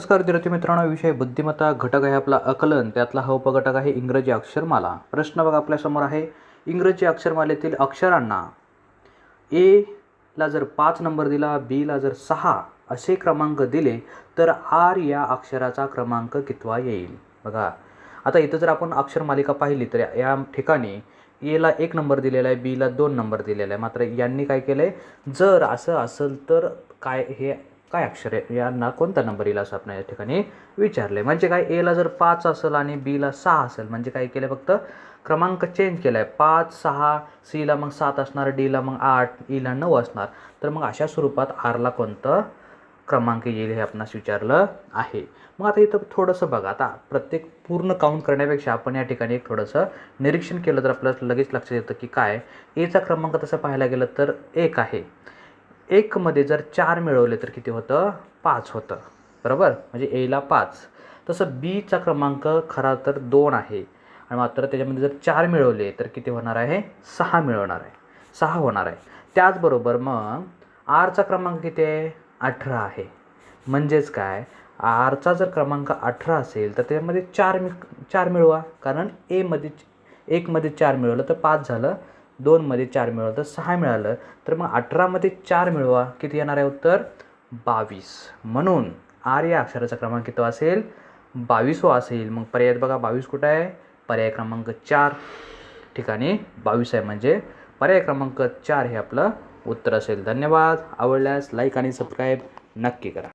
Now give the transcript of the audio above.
नमस्कार विद्यार्थी मित्रांनो, विषय बुद्धिमत्ता घटक आहे आपला आकलन, त्यातला हा उपघटक आहे इंग्रजी अक्षरमाला। प्रश्न बघा आपल्यासमोर आहे, इंग्रजी अक्षरमालेतील अक्षरांना ए ला जर 5 नंबर दिला, बी ला जर 6 असे क्रमांक दिले तर आर या अक्षराचा क्रमांक कितवा येईल। बघा आता इथं जर आपण अक्षरमालिका पाहिली तर या ठिकाणी ए ला 1 नंबर दिलेला आहे, बी ला 2 नंबर दिलेला आहे। मात्र यांनी काय केलंय, जर असं असेल तर काय अक्षर आहे, यांना कोणता नंबर येईल असं आपण या ठिकाणी विचारले। म्हणजे काय, ए ला जर 5 असेल आणि बी ला 6 असेल म्हणजे काय केलं, फक्त क्रमांक चेंज केला आहे। 5 6, सी ला मग 7 असणार, डी ला मग 8, ई ला 9 असणार। तर मग अशा स्वरूपात आरला कोणतं क्रमांक येईल हे आपणास विचारलं आहे। मग आता इथं थोडंसं बघा, आता प्रत्येक पूर्ण काउंट करण्यापेक्षा आपण या ठिकाणी एक थोडंसं निरीक्षण केलं तर आपल्याला लगेच लक्षात येतं की काय, एचा क्रमांक तसं पाहायला गेलं तर 1 आहे। 1 मध्ये जर 4 मिळवले तर किती होतं, 5 होतं, बरोबर। म्हणजे एला 5। तसं बीचा क्रमांक खरा तर 2 आहे आणि मात्र त्याच्यामध्ये जर 4 मिळवले तर किती होणार आहे, 6 मिळवणार आहे, 6 होणार आहे। त्याचबरोबर मग आरचा क्रमांक किती आहे, 18 आहे। म्हणजेच काय, आरचा जर क्रमांक 18 असेल तर त्यामध्ये 4 मिळवा, कारण एमध्ये 1 मध्ये 4 मिळवलं तर 5 झालं, 2 मध्ये 4 मिळवलं तर 6 मिळालं। तर मग 18 मध्ये 4 मिळवा, किती येणार आहे उत्तर, 22। म्हणून आर या अक्षराचा क्रमांक किती असेल, 22वा असेल। मग पर्यायात बघा 22 कुठं आहे, पर्याय क्रमांक 4 ठिकाणी 22 आहे, म्हणजे पर्याय क्रमांक 4 हे आपलं उत्तर असेल। धन्यवाद। आवडल्यास लाईक आणि सबस्क्राईब नक्की करा।